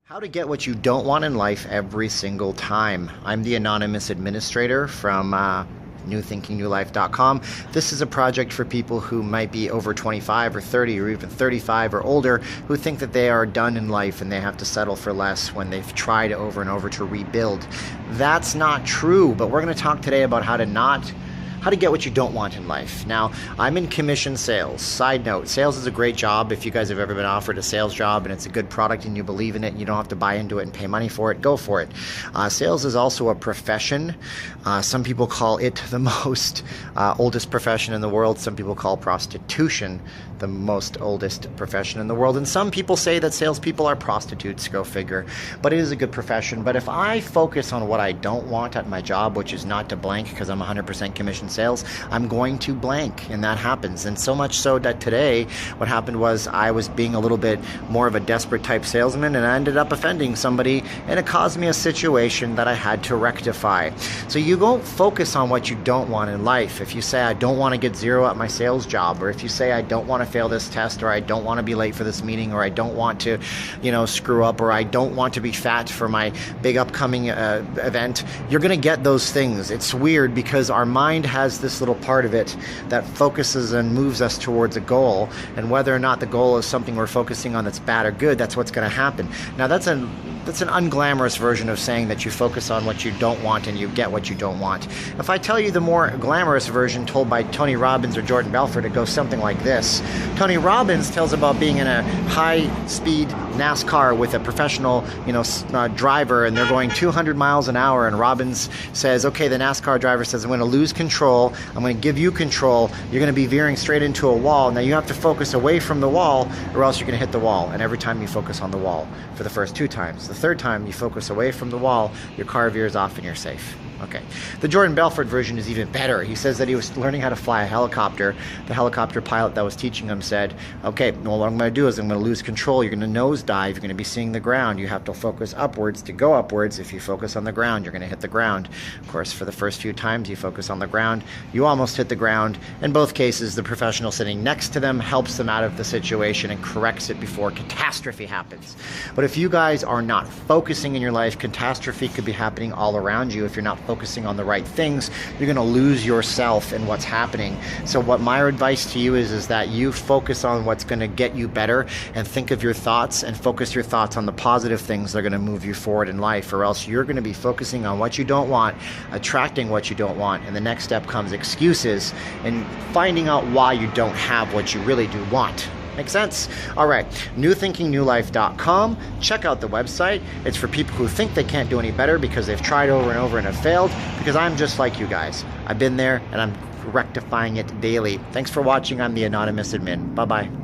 How to get what you don't want in life every single time. I'm the anonymous administrator from newthinkingnewlife.com. This is a project for people who might be over 25 or 30 or even 35 or older who think that they are done in life and they have to settle for less when they've tried over and over to rebuild. That's not true, but we're going to talk today about how to get what you don't want in life. Now, I'm in commission sales. Side note, sales is a great job. If you guys have ever been offered a sales job and it's a good product and you believe in it and you don't have to buy into it and pay money for it, go for it. Sales is also a profession. Some people call it the most oldest profession in the world. Some people call prostitution the most oldest profession in the world. And some people say that salespeople are prostitutes, go figure. But it is a good profession. But if I focus on what I don't want at my job, which is not to blank because I'm 100% commission sales, I'm going to blank, and that happens. And so much so that today what happened was I was being a little bit more of a desperate type salesman, and I ended up offending somebody, and it caused me a situation that I had to rectify. So you don't focus on what you don't want in life. If you say I don't want to get zero at my sales job, or if you say I don't want to fail this test, or I don't want to be late for this meeting, or I don't want to screw up, or I don't want to be fat for my big upcoming event, you're going to get those things. It's weird because our mind has this little part of it that focuses and moves us towards a goal, and whether or not the goal is something we're focusing on that's bad or good, that's what's going to happen. Now that's an unglamorous version of saying that you focus on what you don't want and you get what you don't want. If I tell you the more glamorous version told by Tony Robbins or Jordan Belfort, it goes something like this. Tony Robbins tells about being in a high-speed NASCAR with a professional driver, and they're going 200 miles an hour, and Robbins says, okay, the NASCAR driver says, I'm going to lose control, I'm going to give you control, you're going to be veering straight into a wall. Now you have to focus away from the wall or else you're going to hit the wall. And every time you focus on the wall for the first 2 times. The third time you focus away from the wall, your car veers off and you're safe. Okay. The Jordan Belfort version is even better. He says that he was learning how to fly a helicopter. The helicopter pilot that was teaching him said, okay, well, what I'm going to do is I'm going to lose control. You're going to nosedive. You're going to be seeing the ground. You have to focus upwards to go upwards. If you focus on the ground, you're going to hit the ground. Of course, for the first few times you focus on the ground, you almost hit the ground. In both cases, the professional sitting next to them helps them out of the situation and corrects it before catastrophe happens. But if you guys are not focusing in your life, catastrophe could be happening all around you. If you're not focusing on the right things, you're going to lose yourself in what's happening. So what my advice to you is that you focus on what's going to get you better, and think of your thoughts and focus your thoughts on the positive things that are going to move you forward in life, or else you're going to be focusing on what you don't want, attracting what you don't want, and the next step comes excuses and finding out why you don't have what you really do want. Make sense? All right, newthinkingnewlife.com. Check out the website. It's for people who think they can't do any better because they've tried over and over and have failed, because I'm just like you guys. I've been there and I'm rectifying it daily. Thanks for watching. I'm the anonymous admin. Bye-bye.